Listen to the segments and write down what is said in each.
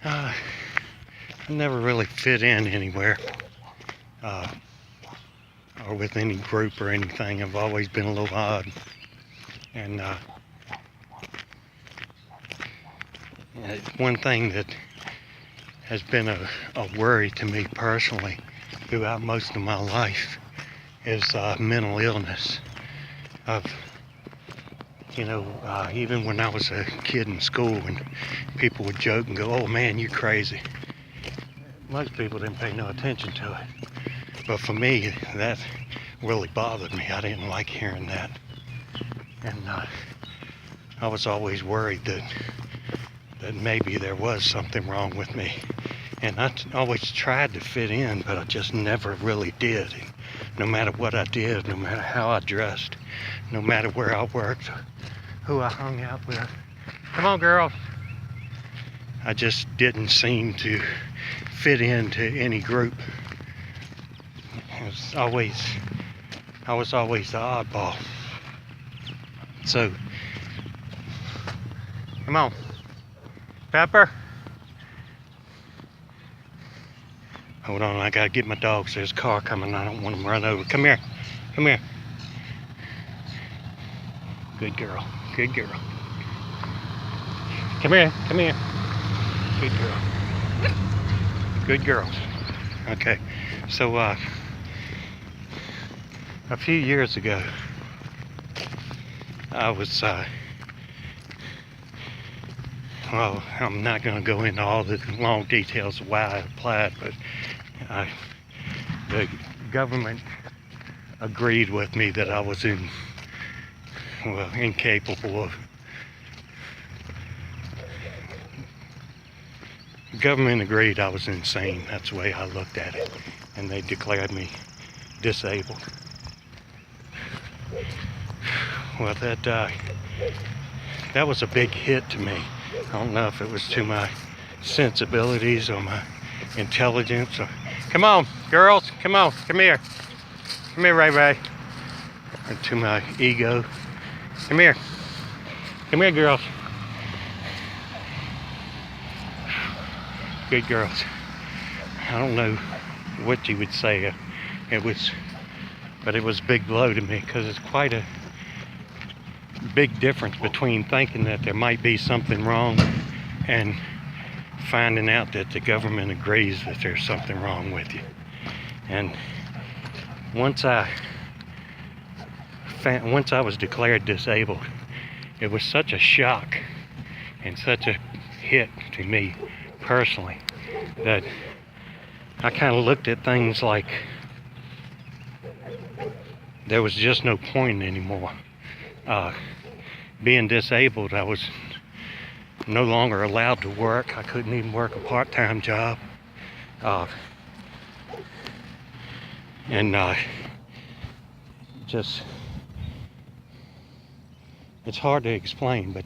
I never really fit in anywhere, uh, or with any group or anything. I've always been a little odd. And one thing that has been a worry to me personally throughout most of my life is mental illness. I've, even when I was a kid in school, and people would joke and go, "Oh man, you're crazy." Most people didn't pay no attention to it. But for me, that really bothered me. I didn't like hearing that. And I was always worried that maybe there was something wrong with me. And I always tried to fit in, but I just never really did. No matter what I did, no matter how I dressed, no matter where I worked, who I hung out with. Come on, girl. I just didn't seem to fit into any group. I was always the oddball. So, come on, Pepper. Hold on, I gotta get my dogs. There's a car coming. I don't want them run over. Come here, come here. Good girl, good girl. Come here, come here. Good girl. Good girls. Okay, so a few years ago, I was, well, I'm not going to go into all the long details of why I applied, but the government agreed with me that I was incapable of. The government agreed I was insane. That's the way I looked at it, and they declared me disabled. Well, that was a big hit to me. I don't know if it was to my sensibilities or my intelligence. Come on, girls, come on, come here. Come here, Ray Ray. Or to my ego. Come here. Come here, girls. Good girls. I don't know what you would say. But it was a big blow to me, because it's quite a big difference between thinking that there might be something wrong and finding out that the government agrees that there's something wrong with you. And once I was declared disabled, it was such a shock and such a hit to me personally that I kind of looked at things like there was just no point anymore. Being disabled, I was no longer allowed to work. I couldn't even work a part-time job. Just, it's hard to explain, but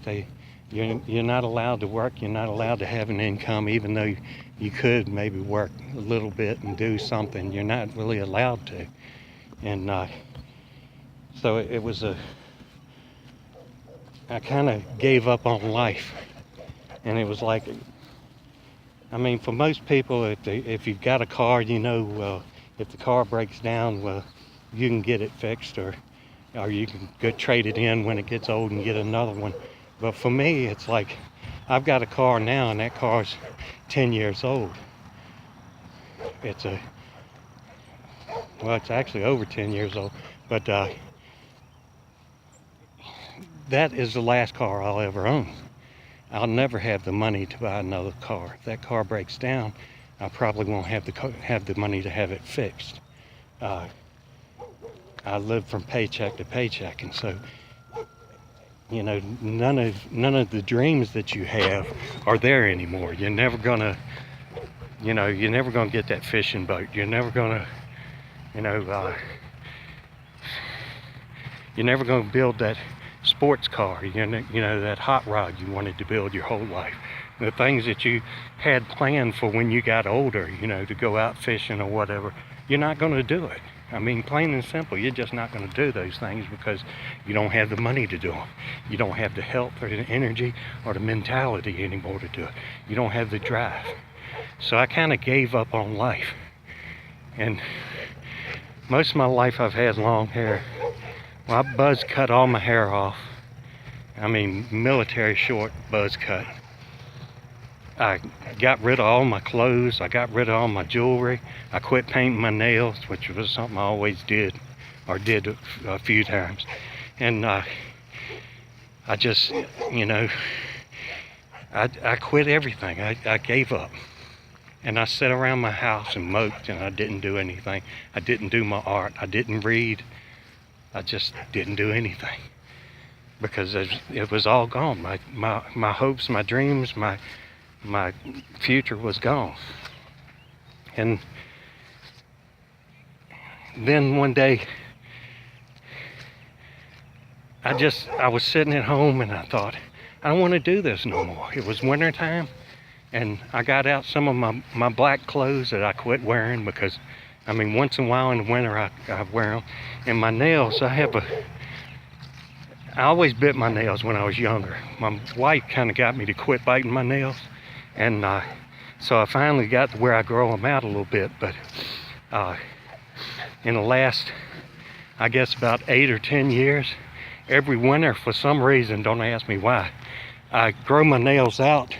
you're not allowed to work. You're not allowed to have an income, even though you could maybe work a little bit and do something. You're not really allowed to. And so it was I kind of gave up on life. And it was like, I mean, for most people, if you've got a car, if the car breaks down, well, you can get it fixed, or you can go trade it in when it gets old and get another one. But for me, it's like, I've got a car now, and that car's 10 years old. It's actually over 10 years old, but that is the last car I'll ever own. I'll never have the money to buy another car. If that car breaks down, I probably won't have the money to have it fixed. I live from paycheck to paycheck, and so none of the dreams that you have are there anymore. You're never gonna get that fishing boat. You're never gonna, you're never gonna build that sports car, that hot rod you wanted to build your whole life. The things that you had planned for when you got older, to go out fishing or whatever, you're not going to do it. I mean, plain and simple, you're just not going to do those things because you don't have the money to do them. You don't have the health or the energy or the mentality anymore to do it. You don't have the drive. So I kind of gave up on life. And most of my life I've had long hair. Well, I buzz cut all my hair off. I mean, military short buzz cut. I got rid of all my clothes. I got rid of all my jewelry. I quit painting my nails, which was something I always did, or did a few times. And I just, you know, I quit everything. I gave up. And I sat around my house and moped, and I didn't do anything. I didn't do my art. I didn't read. I just didn't do anything. Because it was all gone. My hopes, my dreams, my future was gone. And then one day I was sitting at home and I thought, I don't want to do this no more. It was winter time, and I got out some of my black clothes that I quit wearing because, I mean, once in a while in the winter I wear them. And my nails, I always bit my nails when I was younger. My wife kind of got me to quit biting my nails. And so I finally got to where I grow them out a little bit. But in the last, I guess about 8 or 10 years, every winter, for some reason, don't ask me why, I grow my nails out,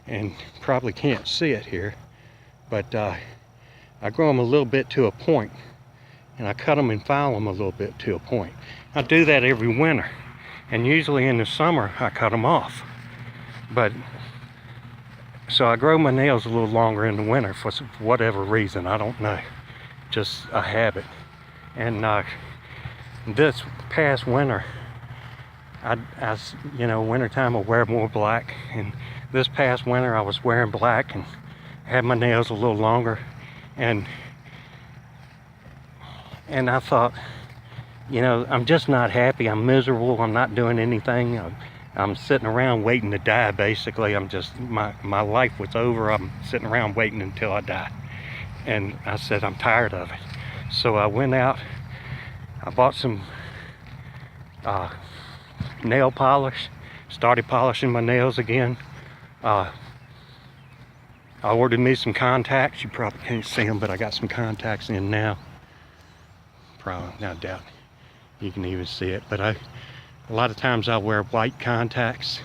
and probably can't see it here, but I grow them a little bit to a point, and I cut them and file them a little bit to a point. I do that every winter, and usually in the summer I cut them off. But so I grow my nails a little longer in the winter for whatever reason, I don't know, just a habit. And this past winter, you know, wintertime I wear more black, and this past winter I was wearing black and had my nails a little longer, and I thought, you know, I'm just not happy. I'm miserable. I'm not doing anything. I'm sitting around waiting to die, basically. I'm just, my life was over. I'm sitting around waiting until I die. And I said, I'm tired of it. So I went out, I bought some nail polish, started polishing my nails again. I ordered me some contacts. You probably can't see them, but I got some contacts in now. Probably, I doubt you can even see it, but a lot of times I wear white contacts,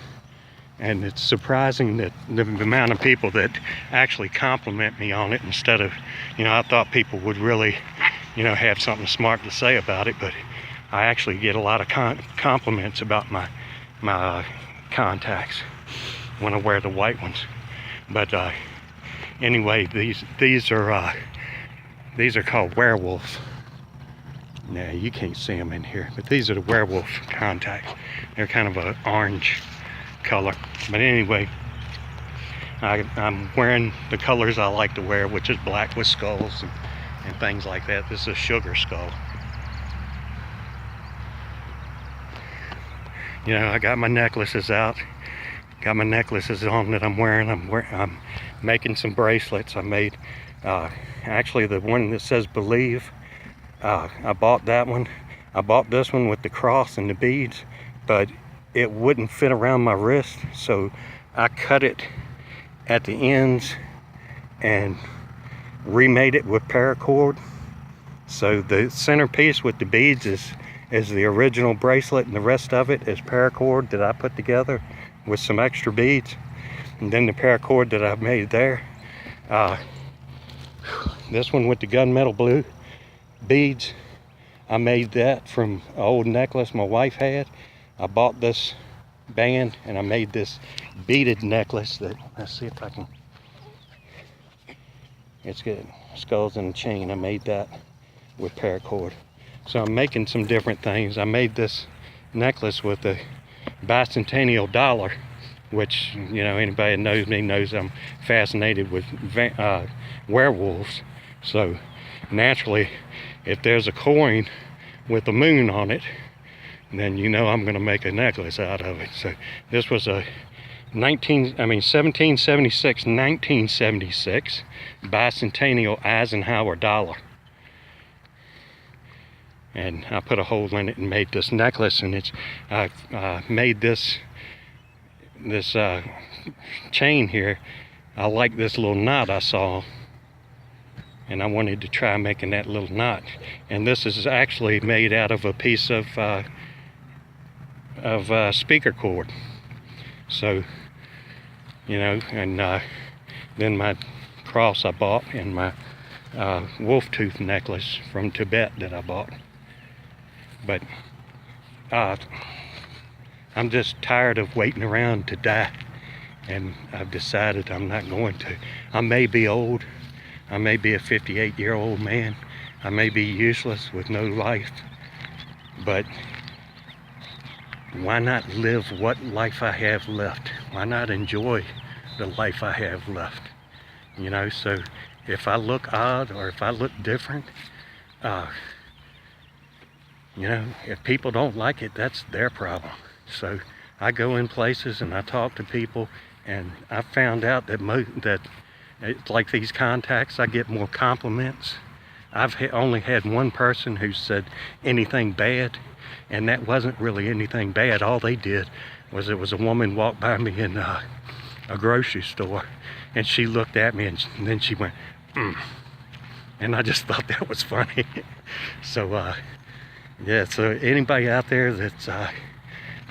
and it's surprising that the amount of people that actually compliment me on it instead of, you know, I thought people would really, you know, have something smart to say about it, but I actually get a lot of compliments about my contacts when I wear the white ones. But anyway, these are called werewolves. Now you can't see them in here, but these are the werewolf contacts. They're kind of an orange color. But anyway, I'm wearing the colors I like to wear, which is black with skulls and things like that. This is a sugar skull. You know, I got my necklaces out. Got my necklaces on that I'm wearing. I'm making some bracelets. I made actually the one that says Believe. I bought that one. I bought this one with the cross and the beads, but it wouldn't fit around my wrist, so I cut it at the ends and remade it with paracord. So the centerpiece with the beads is the original bracelet, and the rest of it is paracord that I put together with some extra beads. And then the paracord that I made there, this one with the gunmetal blue beads, I made that from an old necklace my wife had. I bought this band and I made this beaded necklace that, let's see if I can, it's got skulls and a chain. I made that with paracord. So I'm making some different things. I made this necklace with a bicentennial dollar, which, you know, anybody that knows me knows I'm fascinated with werewolves. So naturally, if there's a coin with a moon on it, then you know I'm going to make a necklace out of it. So this was a 1976 bicentennial Eisenhower dollar. and I put a hole in it and made this necklace, and I made this chain here. I like this little knot I saw, and I wanted to try making that little knot. And this is actually made out of a piece of speaker cord. So, you know, and then my cross I bought, and my wolf tooth necklace from Tibet that I bought. But I'm just tired of waiting around to die, and I've decided I'm not going to. I may be old. I may be a 58-year-old man. I may be useless with no life, but why not live what life I have left? Why not enjoy the life I have left? You know, so if I look odd or if I look different, you know, if people don't like it, that's their problem. So I go in places and I talk to people, and I found out that it's like these contacts, I get more compliments. I've only had one person who said anything bad, and that wasn't really anything bad. All they did was, it was a woman walked by me in a grocery store, and she looked at me, and then she went, and I just thought that was funny. So yeah, so anybody out there that's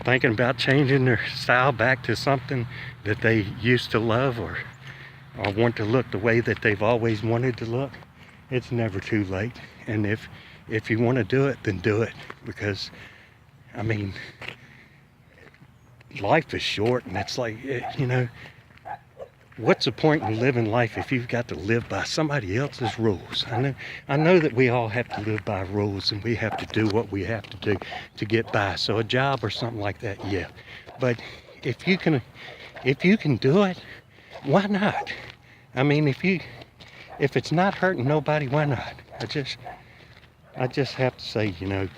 thinking about changing their style back to something that they used to love, or want to look the way that they've always wanted to look, it's never too late. And if you want to do it, then do it, because I mean, life is short, and it's like, you know, what's the point in living life if you've got to live by somebody else's rules? I know that we all have to live by rules, and we have to do what we have to do to get by. So a job or something like that, yeah. But if you can do it, why not? I mean, if it's not hurting nobody, why not? I just have to say, you know,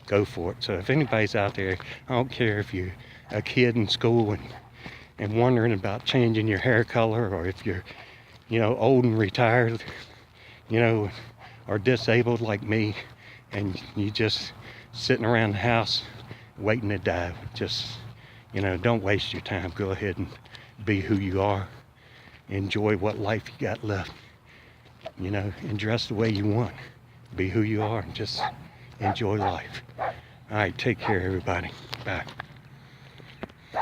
go for it. So if anybody's out there, I don't care if you're a kid in school and wondering about changing your hair color, or if you're, you know, old and retired, you know, or disabled like me, and you just sitting around the house waiting to die. Just, you know, don't waste your time. Go ahead and be who you are. Enjoy what life you got left, you know, and dress the way you want. Be who you are, and just enjoy life. All right, take care, everybody. Bye.